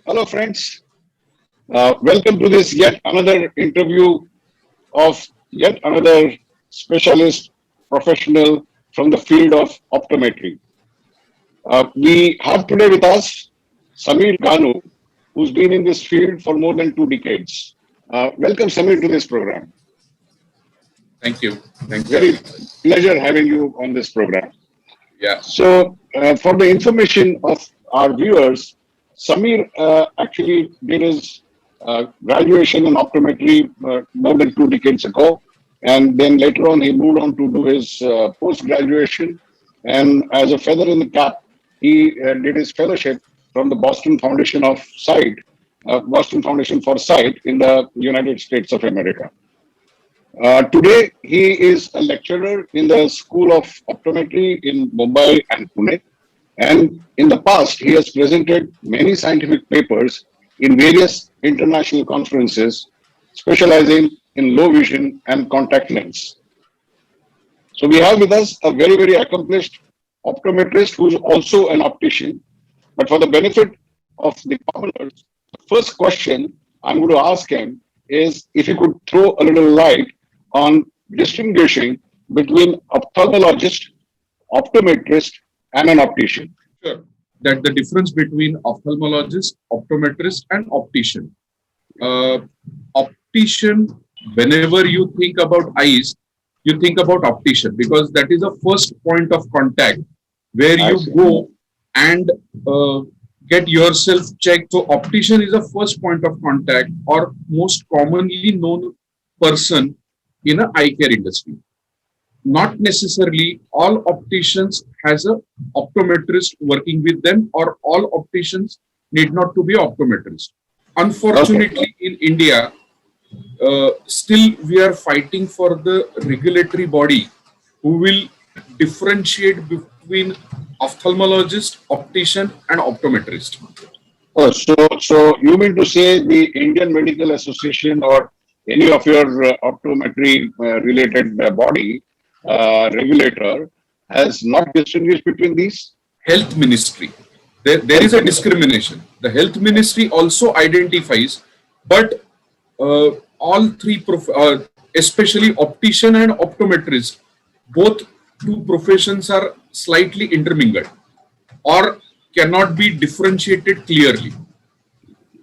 Hello, friends. Welcome to this yet another interview of yet another specialist professional from the field of optometry. We have today with us Samir Ganu, who's been in this field for more than 2 decades. Welcome, Samir, to this program. Thank you. Thank you. Very pleasure having you on this program. Yeah. So, for the information of our viewers, Samir actually did his graduation in optometry more than 2 decades ago. And then later on, he moved on to do his post-graduation. And as a feather in the cap, he did his fellowship from the Boston Foundation of Sight, Boston Foundation for Sight in the United States of America. Today, he is a lecturer in the School of Optometry in Mumbai and Pune. And in the past, he has presented many scientific papers in various international conferences, specializing in low vision and contact lens. So we have with us a very, very accomplished optometrist who is also an optician. But for the benefit of the commoners, the first question I'm going to ask him is if he could throw a little light on distinguishing between ophthalmologist, optometrist, and an optician. Sure. That the difference between ophthalmologist, optometrist, and optician. Optician, whenever you think about eyes, you think about optician because that is the first point of contact where you go and get yourself checked. So optician is the first point of contact or most commonly known person in an eye care industry. Not necessarily all opticians has a optometrist working with them, or all opticians need not to be optometrist. Unfortunately, in India, still we are fighting for the regulatory body who will differentiate between ophthalmologist, optician, and optometrist. Oh, so you mean to say the Indian Medical Association or any of your optometry related body regulator has not distinguished between these? Health Ministry. There is a discrimination. The Health Ministry also identifies, but all three, especially optician and optometrist, both two professions are slightly intermingled or cannot be differentiated clearly.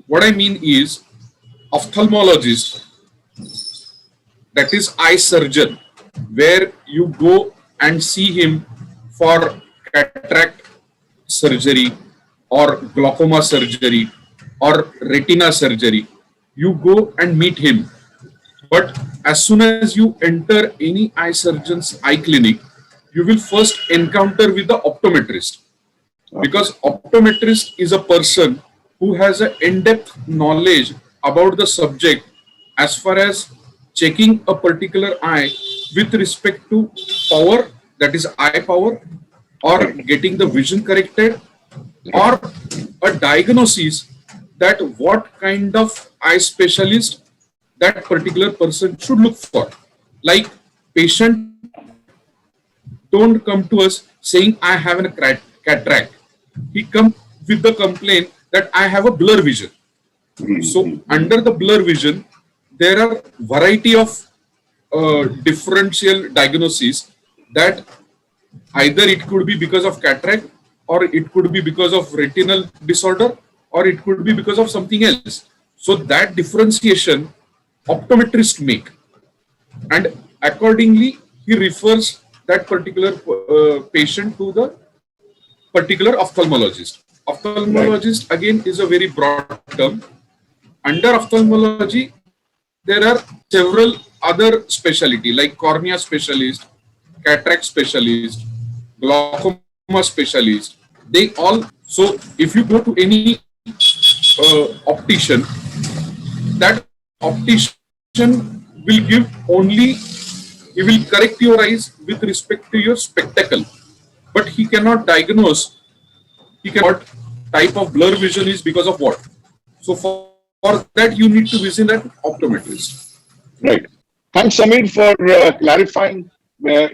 What I mean is, ophthalmologist, that is eye surgeon, where you go and see him for cataract surgery or glaucoma surgery or retina surgery. You go and meet him. But as soon as you enter any eye surgeon's eye clinic, you will first encounter with the optometrist. Because optometrist is a person who has an in-depth knowledge about the subject as far as checking a particular eye with respect to power, that is eye power, or getting the vision corrected, or a diagnosis that what kind of eye specialist that particular person should look for. Like patient don't come to us saying I have a cataract. He come with the complaint that I have a blur vision. So under the blur vision, there are variety of differential diagnoses that either it could be because of cataract, or it could be because of retinal disorder, or it could be because of something else. So that differentiation optometrists make, and accordingly he refers that particular patient to the particular ophthalmologist. Ophthalmologist again is a very broad term. Under ophthalmology, there are several other specialty like cornea specialist, cataract specialist, glaucoma specialist. They all, so if you go to any optician, that optician will give only, he will correct your eyes with respect to your spectacle, but he cannot diagnose, he cannot type of blur vision is because of what. So for that you need to visit an optometrist. Right. Thanks, Samir, for clarifying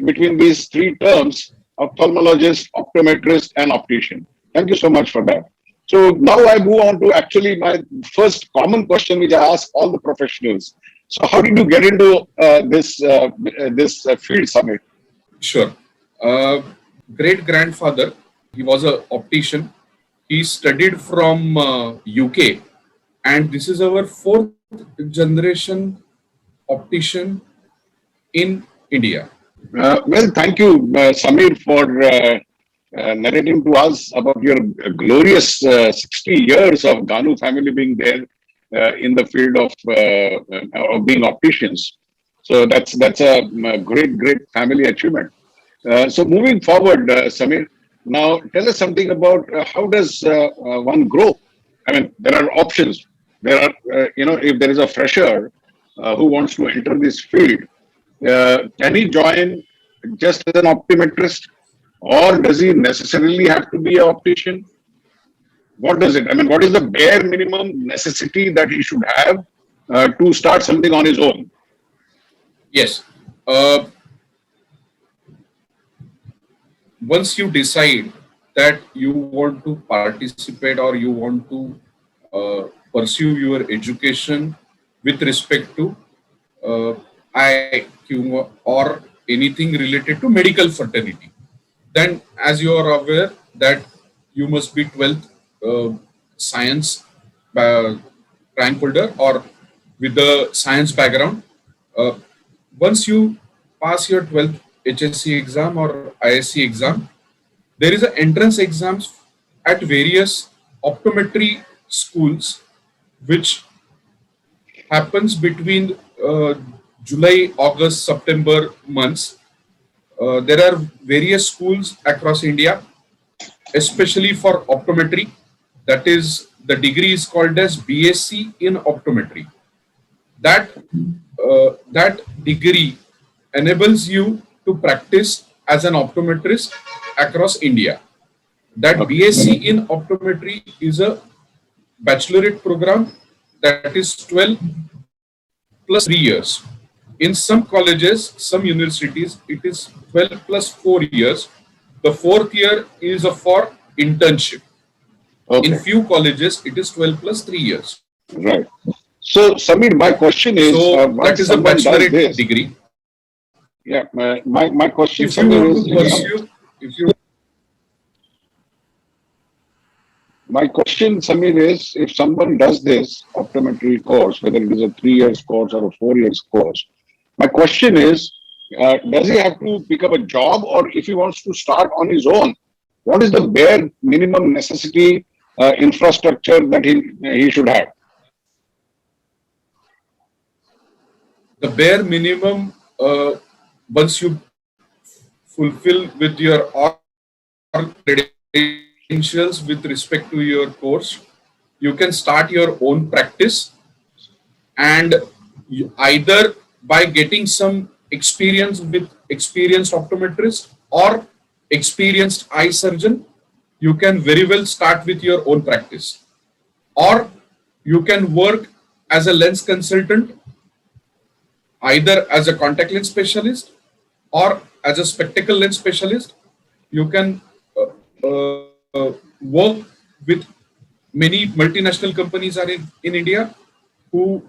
between these three terms, ophthalmologist, optometrist, and optician. Thank you so much for that. So now I move on to actually my first common question, which I ask all the professionals. So how did you get into this field, Samir? Sure. Uh, Great grandfather, he was a optician. He studied from UK, and this is our fourth generation optician in India. Well, thank you, Samir, for narrating to us about your glorious 60 years of Ganu family being there in the field of being opticians. So that's a great family achievement. So moving forward, Samir, now tell us something about how does one grow? I mean, there are options. There are, if there is a fresher who wants to enter this field, can he join just as an optometrist, or does he necessarily have to be an optician? What does it? I mean, what is the bare minimum necessity that he should have to start something on his own? Yes. Uh, Once you decide that you want to participate or you want to pursue your education with respect to IQ or anything related to medical fraternity, then as you are aware that you must be 12th science rank holder or with the science background. Uh, Once you pass your 12th HSC exam or ISC exam, there is an entrance exams at various optometry schools which happens between July, August, September months. There are various schools across India, especially for optometry. That is, the degree is called as BSc in optometry. That degree enables you to practice as an optometrist across India. That Okay. BSc in optometry is a bachelorate program that is 12 plus 3 years. In some colleges, some universities, it is 12 plus 4 years. The fourth year is a for internship. In Okay. few colleges, it is 12 plus 3 years. Right. So, Samir, my question is, So that is once a someone does bachelorate this, degree. yeah, my question, If you Samir, want is, to pursue, if you my question, Samir, is if someone does this optometry course, whether it is a 3 years course or a 4 years course, my question is, does he have to pick up a job, or if he wants to start on his own, what is the bare minimum necessity infrastructure that he should have? the bare minimum, once you fulfill with your credentials with respect to your course, you can start your own practice, and either by getting some experience with experienced optometrist or experienced eye surgeon, you can very well start with your own practice, or you can work as a lens consultant, either as a contact lens specialist or as a spectacle lens specialist. You can work with many multinational companies are in India who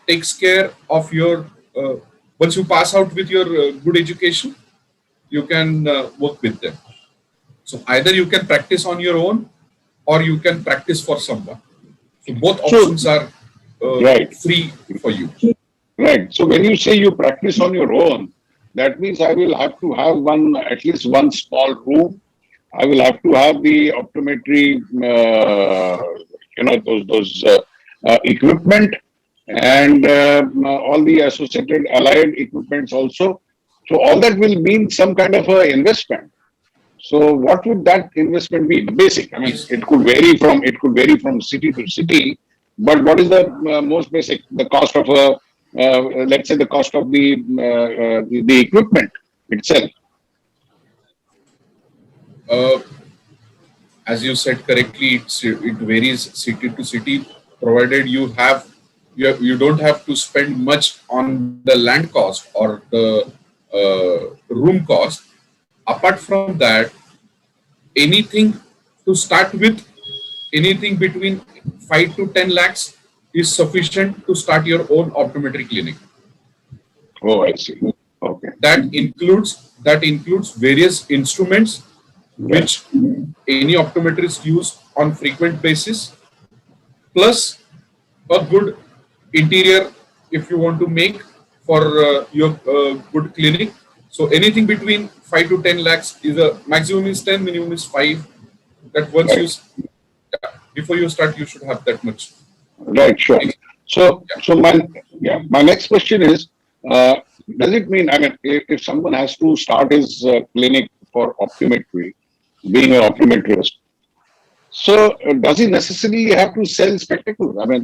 takes care of your once you pass out with your good education, you can work with them. So either you can practice on your own or you can practice for someone. So both So, options are right. free for you. Right. So when you say you practice on your own, that means I will have to have at least one small room. I will have to have the optometry, those equipment, and all the associated allied equipments also. So all that will mean some kind of a investment. So what would that investment be? The basic. I mean, Yes. it could vary from city to city. But what is the most basic? The cost of let's say the cost of the equipment itself. Uh, as you said correctly, it varies city to city. Provided you don't have to spend much on the land cost or the room cost. Apart from that, anything to start with, anything between 5 to 10 lakhs is sufficient to start your own optometry clinic. Oh, I see. Okay. That includes various instruments Yeah. which any optometrist use on frequent basis, plus a good interior if you want to make for your good clinic. So anything between 5 to 10 lakhs is a maximum is 10, minimum is 5. That once you Right. before you start, you should have that much. Right. Sure. So, Yeah. so my next question is, does it mean, I mean, if someone has to start his clinic for optometry, being an optometrist, so does he necessarily have to sell spectacles? I mean,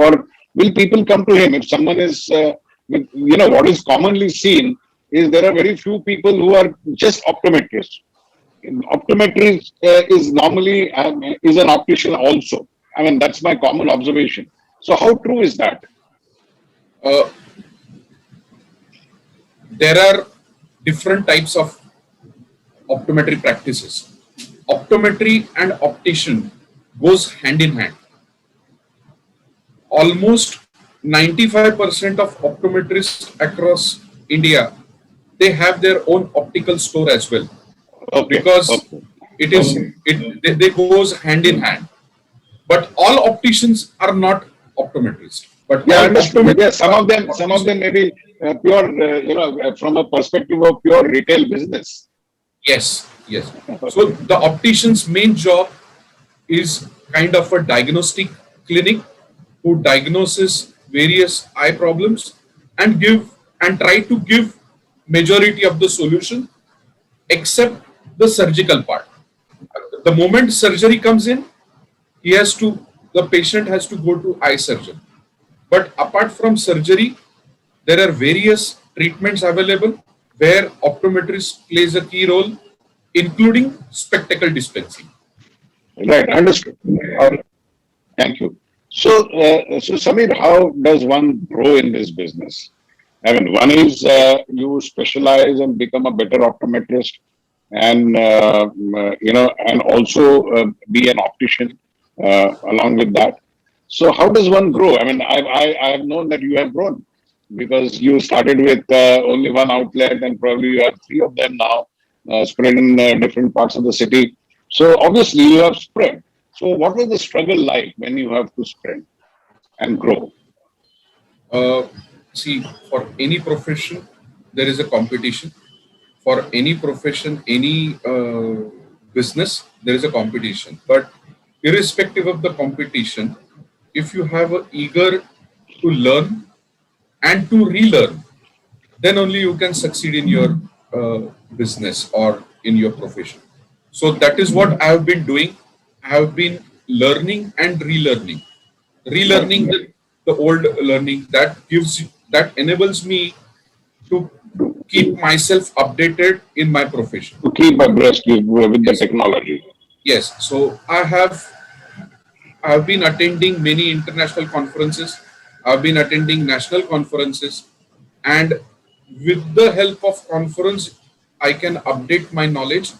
or will people come to him if someone is, what is commonly seen is there are very few people who are just optometrists. Optometry is normally is an optician also. I mean, that's my common observation. So how true is that? Uh, there are different types of optometry practices. Optometry and optician goes hand in hand. Almost 95% of optometrists across India, they have their own optical store as well, Okay, because okay, it is okay. they goes hand in hand. But all opticians are not optometrists. But Yeah, all understood. Yeah, optometrists are some of opticians. them may be pure, from a perspective of pure retail business. Yes, yes. So Okay, the optician's main job is kind of a diagnostic clinic who diagnoses various eye problems and try to give majority of the solution except the surgical part. The moment surgery comes in, the patient has to go to eye surgeon. But apart from surgery, there are various treatments available where optometrist plays a key role, including spectacle dispensing. right, understood. All right, thank you. So Samir, how does one grow in this business? I mean, one is you specialize and become a better optometrist, and and also be an optician along with that. So, how does one grow? I mean, I've known that you have grown because you started with only one outlet, and probably you have three of them now, spread in different parts of the city. So, obviously, you have spread. So, what was the struggle like when you have to spread and grow? Uh, See, for any profession, there is a competition. For any profession, any business, there is a competition. But irrespective of the competition, if you have a eager to learn and to relearn, then only you can succeed in your business or in your profession. So that is what I have been doing. I have been learning and Right. relearning the old learning that enables me to keep myself updated in my profession. To keep abreast with the Yes, technology. yes. So I have been attending many international conferences. I've been attending national conferences, and with the help of conference, I can update my knowledge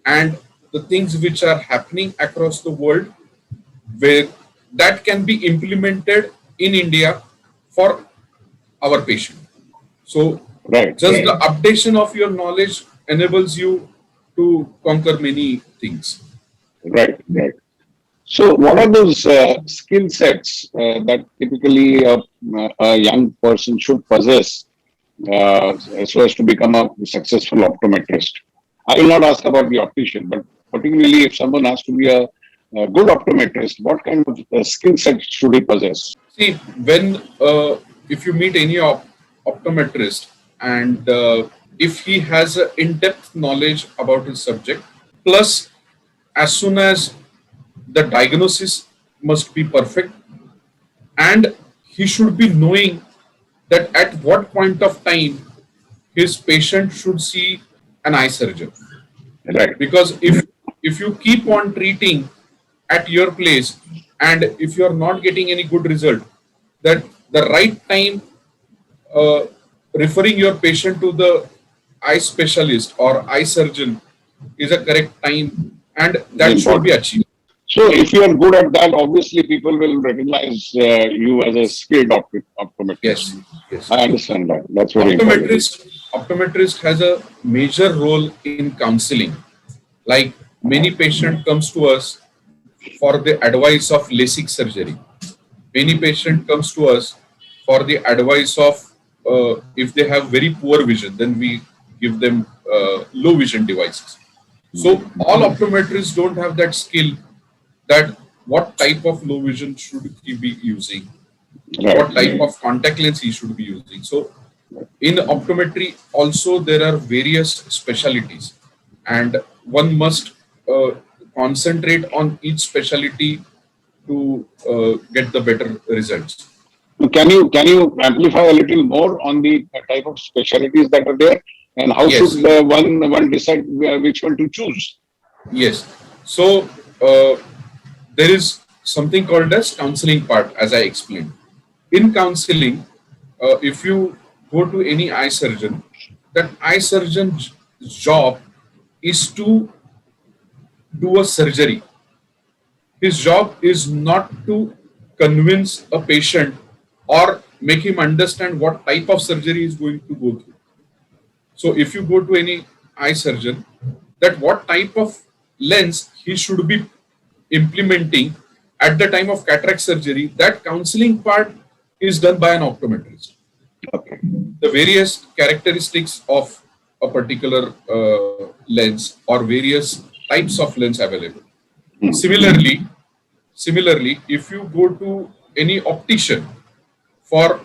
and the things which are happening across the world, where that can be implemented in India for our patient. So, Right, just right, the updation of your knowledge enables you to conquer many things. right, right. So, what are those skill sets that typically a young person should possess so as to become a successful optometrist? I will not ask about the optician, but particularly if someone has to be a good optometrist, what kind of skill set should he possess? See, when if you meet any optometrist, and if he has an in-depth knowledge about his subject, plus as soon as the diagnosis must be perfect, and he should be knowing that at what point of time his patient should see an eye surgeon. Right, Because if you keep on treating at your place and if you are not getting any good result, that the right time uh, referring your patient to the eye specialist or eye surgeon is a correct time, and is that should be important. achieved. So if you are good at that, obviously people will recognize you as a skilled optometrist. Yes, yes. I understand that. That's very important. Optometrist has a major role in counseling. Like many patient comes to us for the advice of LASIK surgery. Many patient comes to us for the advice of if they have very poor vision, then we give them low vision devices. So all optometrists don't have that skill that what type of low vision should he be using, Right. what type of contact lens he should be using. So in optometry also there are various specialties and one must concentrate on each specialty to get the better results. Can you amplify a little more on the type of specialties that are there, and how should Yes, one decide which one to choose? yes. So uh, there is something called as counseling part, as I explained. In counseling, if you go to any eye surgeon, that eye surgeon's job is to do a surgery. His job is not to convince a patient or make him understand what type of surgery he is going to go through. So if you go to any eye surgeon, that what type of lens he should be implementing at the time of cataract surgery, that counseling part is done by an optometrist. Okay. The various characteristics of a particular lens or various types of lens available. Similarly, if you go to any optician for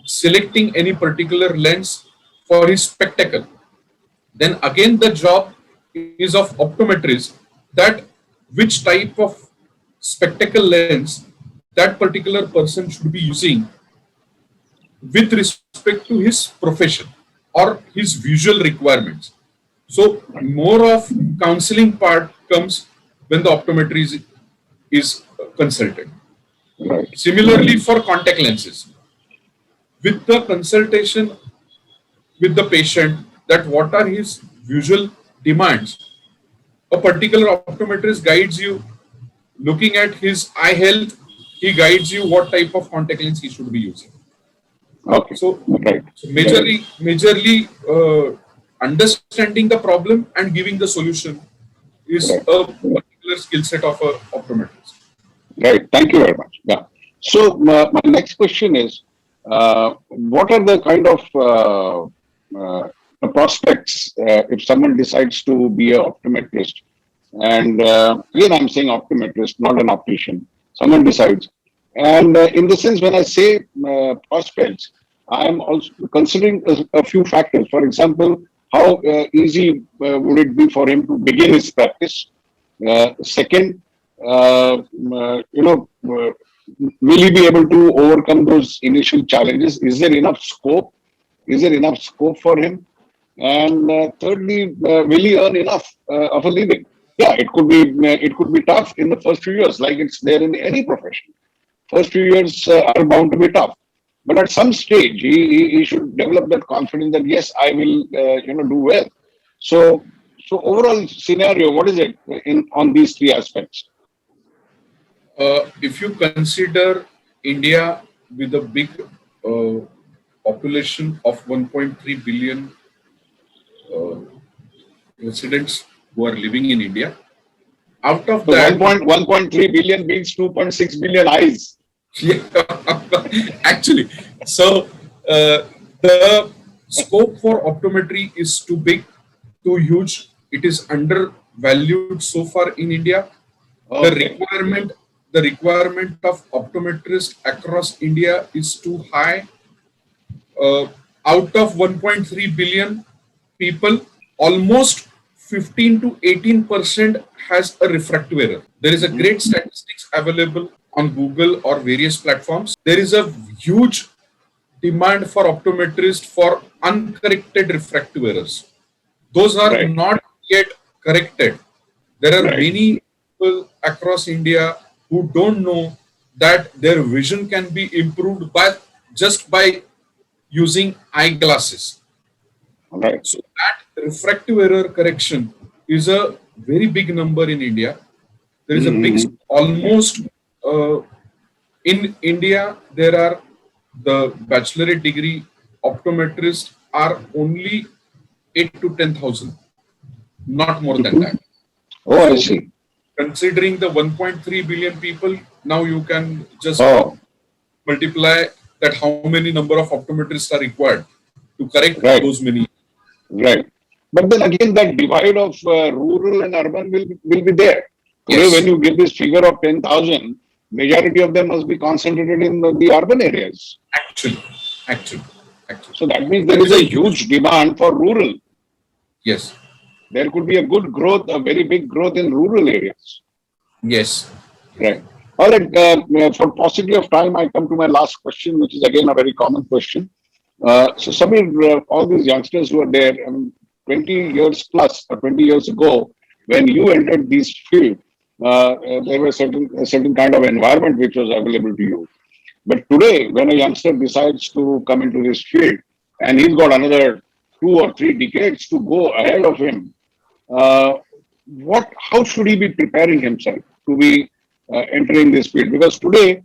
selecting any particular lens for his spectacle, then again the job is of optometrist that which type of spectacle lens that particular person should be using with respect to his profession or his visual requirements. So more of counseling part comes when the optometry is consulted. Right. Similarly for contact lenses, with the consultation with the patient that what are his visual demands, a particular optometrist guides you looking at his eye health, he guides you what type of contact lens he should be using. Okay. So, Right. majorly understanding the problem and giving the solution is Right. a particular skill set of a optometrist. Right. Thank you very much. Yeah. So my next question is, what are the kind of prospects if someone decides to be an optometrist? And again, I'm saying optometrist, not an optician. Someone decides, and in the sense when I say prospects, I am also considering a few factors. For example, how easy would it be for him to begin his practice? Second, will he be able to overcome those initial challenges? Is there enough scope? Is there enough scope for him? And thirdly, will he earn enough of a living? Yeah, it could be tough in the first few years, like it's there in any profession. First few years are bound to be tough, but at some stage he should develop that confidence that yes, I will do well. So overall scenario, what is it in on these three aspects? If you consider India with a big uh, population of 1.3 billion uh, residents who are living in India, out of So that, 1.3 billion means 2.6 billion eyes. yeah, actually, so the scope for optometry is too big, too huge. It is undervalued so far in India. The Okay. requirement, the requirement of optometrists across India is too high. Out of 1.3 billion people, almost 15 to 18% has a refractive error. There is a great statistics available on Google or various platforms. There is a huge demand for optometrists for uncorrected refractive errors. Those are Right. not yet corrected. There are Right. many people across India who don't know that their vision can be improved by just by using eyeglasses. Right. So that refractive error correction is a very big number in India. There is a big, almost in India, there are the bachelorate degree optometrists are only 8 to 10,000, not more than that. Oh, I So, see. considering the 1.3 billion people, now you can just Oh, multiply that how many number of optometrists are required to correct right, those many. right. But then again, that divide of rural and urban will be there. Today, when Yes, you give this figure of 10,000, majority of them must be concentrated in the urban areas. actually, actually, actually. So that means there There is is a a huge, huge demand for rural. yes, There could be a good growth, a very big growth in rural areas. yes. Right. All right. For paucity of time, I come to my last question, which is again a very common question. So, Samir, all these youngsters who are there, I mean, 20 years plus or 20 years ago, when you entered this field, there was a certain kind of environment which was available to you. But today, when a youngster decides to come into this field and he's got another 2 or 3 decades to go ahead of him, uh, how should he be preparing himself to be entering this field? Because today,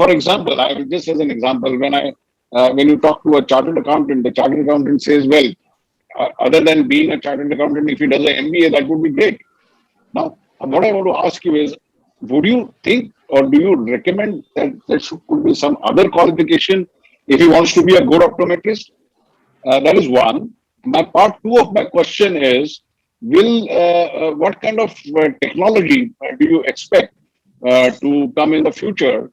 for example, just as an example, when you talk to a chartered accountant, the chartered accountant says, well, other than being a chartered accountant, if he does an MBA, that would be great. Now, what I want to ask you is, would you think or do you recommend that could be some other qualification if he wants to be a good optometrist? That is one. My part two of my question is, will what kind of technology do you expect to come in the future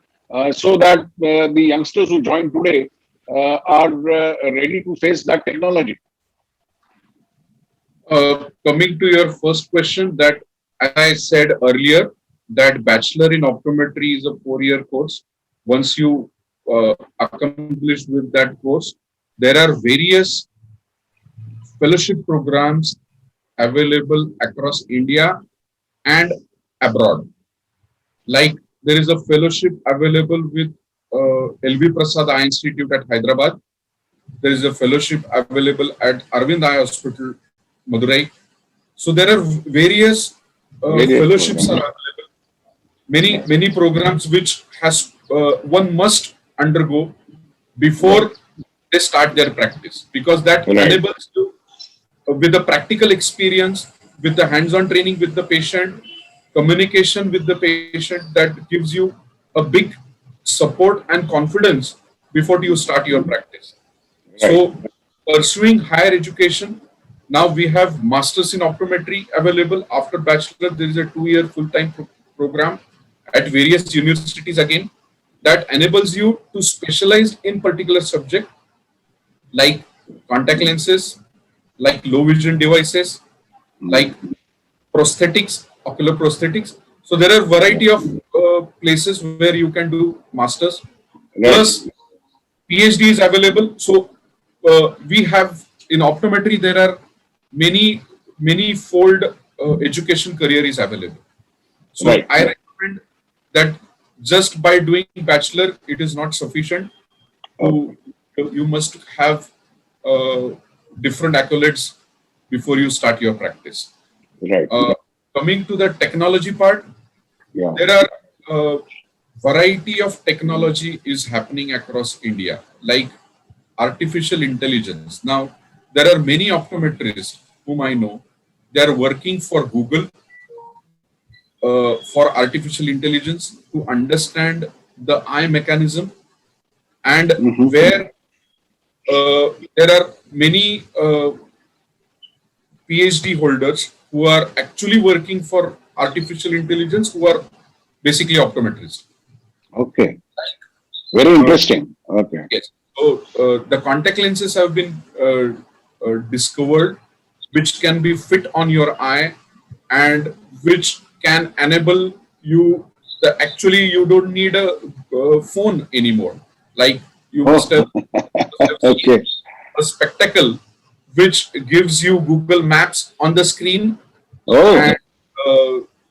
so that the youngsters who join today are ready to face that technology? Coming to your first question, that as I said earlier, that bachelor in optometry is a 4-year course. Once you accomplish with that course, there are various fellowship programs available across India and abroad. Like there is a fellowship available with LV Prasad Eye Institute at Hyderabad. There is a fellowship available at Arvind Eye Hospital, Madurai. So there are various Various fellowships are programs. available. Many programs which has one must undergo Right, before they start their practice, because that right, enables you with the practical experience, with the hands-on training with the patient, communication with the patient, that gives you a big support and confidence before you start your practice. right, So, pursuing higher education, now we have masters in optometry available. After bachelor, there is a 2-year full-time program at various universities again that enables you to specialize in particular subject like contact lenses, like low vision devices, like prosthetics, ocular prosthetics. So there are variety of places where you can do masters. right, Plus PhD is available. So we have in optometry there are many fold education career is available. So right, I recommend that just by doing bachelor it is not sufficient. To okay, you must have uh, different accolades before you start your practice. right, Uh, Coming to the technology part, yeah, there are variety of technology is happening across India, like artificial intelligence. Now, there are many optometrists whom I know. They are working for Google for artificial intelligence to understand the eye mechanism, and hmm, where there are many PhD holders who are actually working for artificial intelligence, who are basically optometrists. okay, very Uh, interesting. Okay, yes. So the contact lenses have been discovered, which can be fit on your eye, and which can enable you. Actually, you don't need a phone anymore. Like you oh, must have seen okay, a spectacle which gives you Google Maps on the screen, oh, and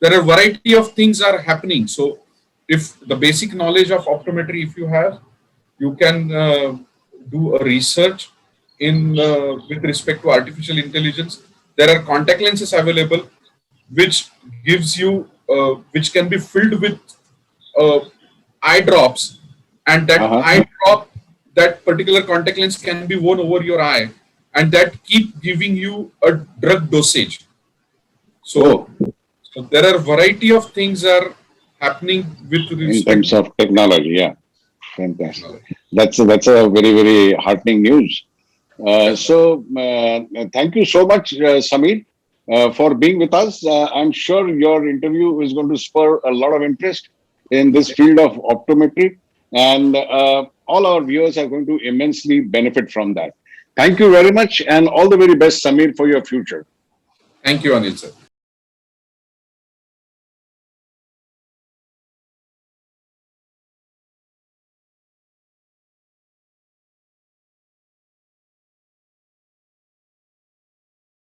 there are variety of things are happening. So if the basic knowledge of optometry if you have, you can do a research in with respect to artificial intelligence. There are contact lenses available which gives you which can be filled with eye drops, and that Uh-huh. eye drop, that particular contact lens can be worn over your eye, and that keep giving you a drug dosage. So, Oh, so there are variety of things are happening with in respect terms to of technology, yeah. Fantastic. technology. That's a very, very heartening news. Thank you so much, Samir, for being with us. I'm sure your interview is going to spur a lot of interest in this field of optometry, and all our viewers are going to immensely benefit from that. Thank you very much, and all the very best, Samir, for your future. Thank you, Anil sir.